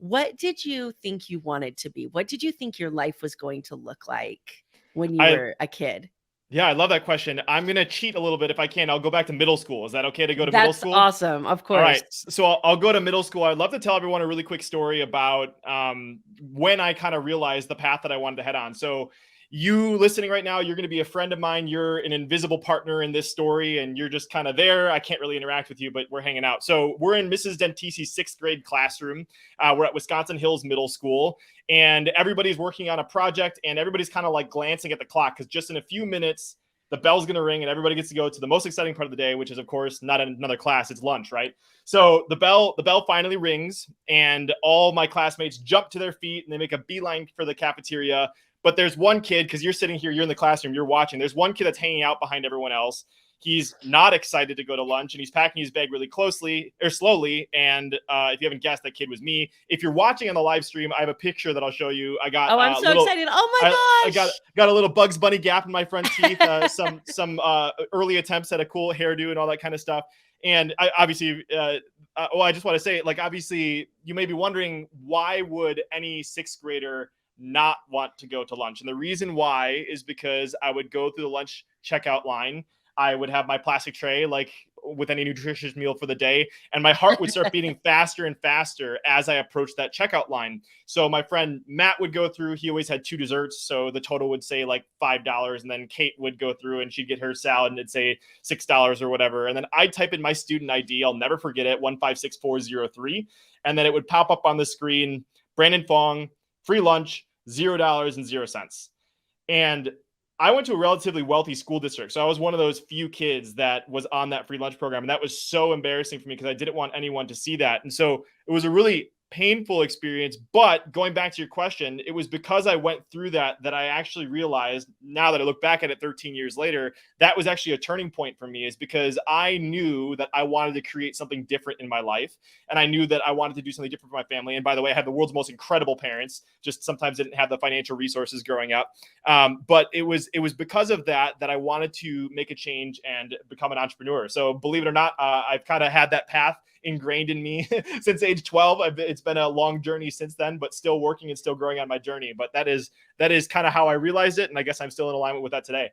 what did you think you wanted to be? What did you think your life was going to look like when you I were a kid? Yeah, I love that question. I'm going to cheat a little bit if I can. I'll go back to middle school. Is that okay to go to middle That's school? awesome. Of All course. right. So I'll go to middle school. I'd love to tell everyone a really quick story about when I kind of realized the path that I wanted to head on. So you listening right now, you're going to be a friend of mine. You're an invisible partner in this story, and you're just kind of there. I can't really interact with you, but we're hanging out. So we're in Mrs. Dentisi's sixth grade classroom. We're at Wisconsin Hills Middle School, and everybody's working on a project, and everybody's kind of like glancing at the clock because just in a few minutes, the bell's going to ring and everybody gets to go to the most exciting part of the day, which is, of course, not another class. It's lunch, right? So the bell finally rings, and all my classmates jump to their feet and they make a beeline for the cafeteria. But there's one kid, because you're sitting here, you're in the classroom, you're watching. There's one kid that's hanging out behind everyone else. He's not excited to go to lunch, and he's packing his bag really slowly. And if you haven't guessed, that kid was me. If you're watching on the live stream, I have a picture that I'll show you. I got Oh, I'm so little. excited. Oh I my got a little Bugs Bunny gap in my front teeth. Some early attempts at a cool hairdo and all that kind of stuff. And I obviously, I just want to say, like, obviously, you may be wondering, why would any sixth grader not want to go to lunch? And the reason why is because I would go through the lunch checkout line. I would have my plastic tray, like with any nutritious meal for the day, and my heart would start beating faster and faster as I approached that checkout line. So my friend Matt would go through. He always had 2 desserts, so the total would say like $5. And then Kate would go through and she'd get her salad and it'd say $6 or whatever. And then I'd type in my student ID. I'll never forget it, 156403. And then it would pop up on the screen, Brandon Fong, free lunch, $0.00. And I went to a relatively wealthy school district. So I was one of those few kids that was on that free lunch program. And that was so embarrassing for me because I didn't want anyone to see that. And so it was a really painful experience. But going back to your question, it was because I went through that I actually realized, now that I look back at it 13 years later, that was actually a turning point for me, is because I knew that I wanted to create something different in my life. And I knew that I wanted to do something different for my family. And by the way, I had the world's most incredible parents, just sometimes didn't have the financial resources growing up. But it was because of that I wanted to make a change and become an entrepreneur. So believe it or not, I've kind of had that path ingrained in me since age 12. It's been a long journey since then, but still working and still growing on my journey. But that is kind of how I realized it. And I guess I'm still in alignment with that today.